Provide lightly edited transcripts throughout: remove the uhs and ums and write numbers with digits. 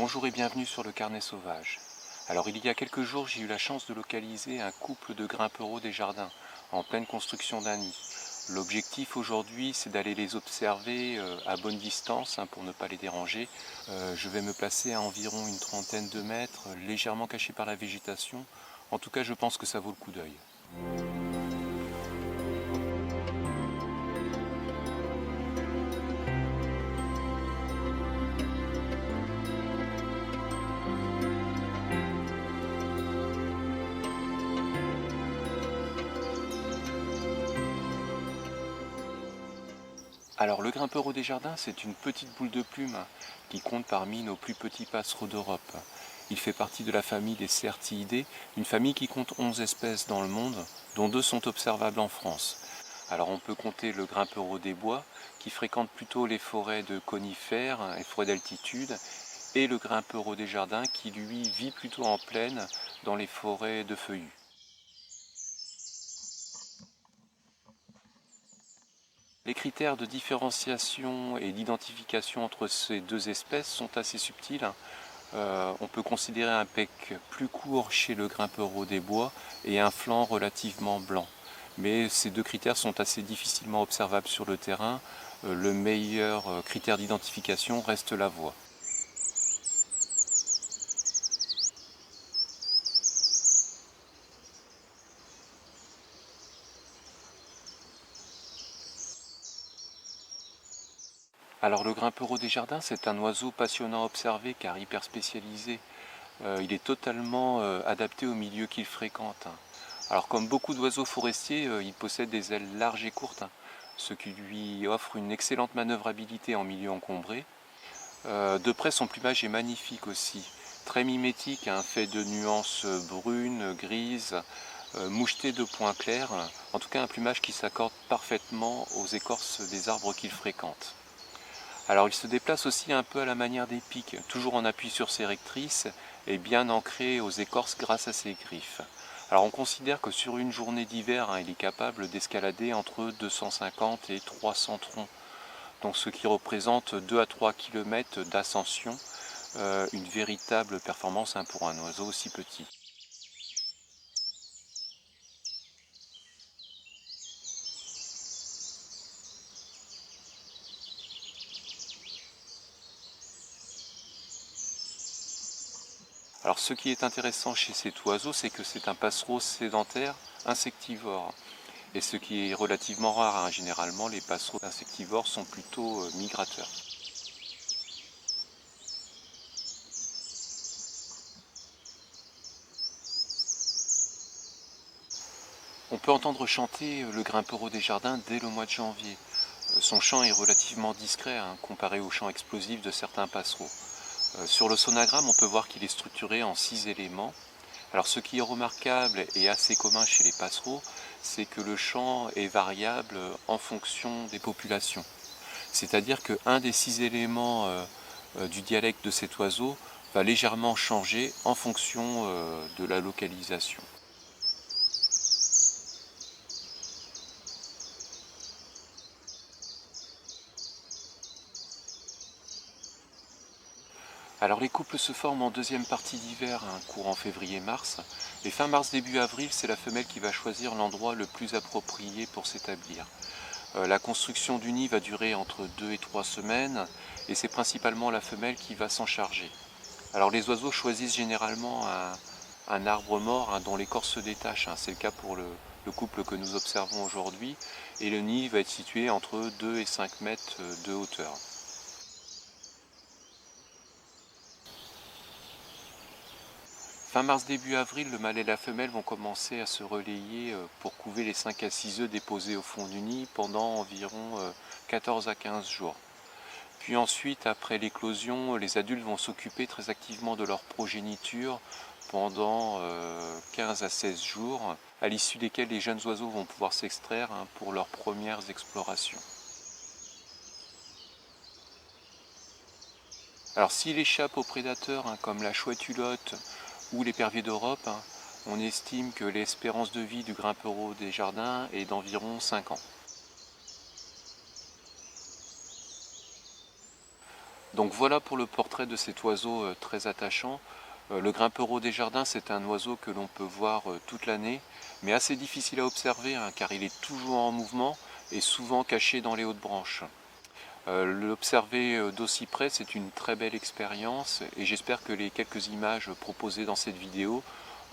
Bonjour et bienvenue sur le Carnet sauvage. Alors il y a quelques jours j'ai eu la chance de localiser un couple de grimpereaux des jardins en pleine construction d'un nid. L'objectif aujourd'hui c'est d'aller les observer à bonne distance pour ne pas les déranger. Je vais me placer à environ une trentaine de mètres, légèrement caché par la végétation. En tout cas je pense que ça vaut le coup d'œil. Alors le grimpereau des jardins, c'est une petite boule de plume qui compte parmi nos plus petits passereaux d'Europe. Il fait partie de la famille des Certidés, une famille qui compte 11 espèces dans le monde, dont 2 sont observables en France. Alors on peut compter le grimpereau des bois, qui fréquente plutôt les forêts de conifères et forêts d'altitude, et le grimpereau des jardins, qui lui vit plutôt en plaine dans les forêts de feuillus. Les critères de différenciation et d'identification entre ces deux espèces sont assez subtils. On peut considérer un bec plus court chez le grimpereau des bois et un flanc relativement blanc. Mais ces deux critères sont assez difficilement observables sur le terrain. Le meilleur critère d'identification reste la voix. Alors le grimpereau des jardins, c'est un oiseau passionnant à observer car hyper spécialisé. Il est totalement adapté au milieu qu'il fréquente. Alors comme beaucoup d'oiseaux forestiers, il possède des ailes larges et courtes, ce qui lui offre une excellente manœuvrabilité en milieu encombré. De près, son plumage est magnifique aussi, très mimétique, fait de nuances brunes, grises, mouchetées de points clairs. En tout cas, un plumage qui s'accorde parfaitement aux écorces des arbres qu'il fréquente. Alors il se déplace aussi un peu à la manière des pics, toujours en appui sur ses rectrices et bien ancré aux écorces grâce à ses griffes. Alors on considère que sur une journée d'hiver, il est capable d'escalader entre 250 et 300 troncs, donc ce qui représente 2 à 3 km d'ascension, une véritable performance pour un oiseau aussi petit. Alors ce qui est intéressant chez cet oiseau, c'est que c'est un passereau sédentaire insectivore. Et ce qui est relativement rare, généralement les passereaux insectivores sont plutôt migrateurs. On peut entendre chanter le grimpereau des jardins dès le mois de janvier. Son chant est relativement discret comparé au chant explosif de certains passereaux. Sur le sonagramme, on peut voir qu'il est structuré en 6 éléments. Alors ce qui est remarquable et assez commun chez les passereaux, c'est que le chant est variable en fonction des populations. C'est-à-dire qu'un des 6 éléments du dialecte de cet oiseau va légèrement changer en fonction de la localisation. Alors les couples se forment en deuxième partie d'hiver, courant février-mars, et fin mars début avril, c'est la femelle qui va choisir l'endroit le plus approprié pour s'établir. La construction du nid va durer entre 2 et 3 semaines, et c'est principalement la femelle qui va s'en charger. Alors les oiseaux choisissent généralement un arbre mort dont l'écorce se détache. C'est le cas pour le couple que nous observons aujourd'hui. Et le nid va être situé entre 2 et 5 mètres de hauteur. Fin mars, début avril, le mâle et la femelle vont commencer à se relayer pour couver les 5 à 6 œufs déposés au fond du nid pendant environ 14 à 15 jours. Puis ensuite, après l'éclosion, les adultes vont s'occuper très activement de leur progéniture pendant 15 à 16 jours, à l'issue desquels les jeunes oiseaux vont pouvoir s'extraire pour leurs premières explorations. Alors s'il échappe aux prédateurs comme la chouette hulotte ou l'épervier d'Europe, on estime que l'espérance de vie du grimpereau des jardins est d'environ 5 ans. Donc voilà pour le portrait de cet oiseau très attachant. Le grimpereau des jardins, c'est un oiseau que l'on peut voir toute l'année, mais assez difficile à observer hein, car il est toujours en mouvement et souvent caché dans les hautes branches. L'observer d'aussi près, c'est une très belle expérience et j'espère que les quelques images proposées dans cette vidéo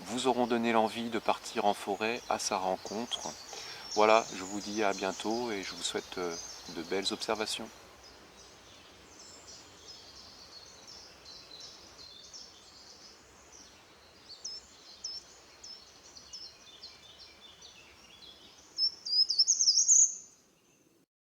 vous auront donné l'envie de partir en forêt à sa rencontre. Voilà, je vous dis à bientôt et je vous souhaite de belles observations.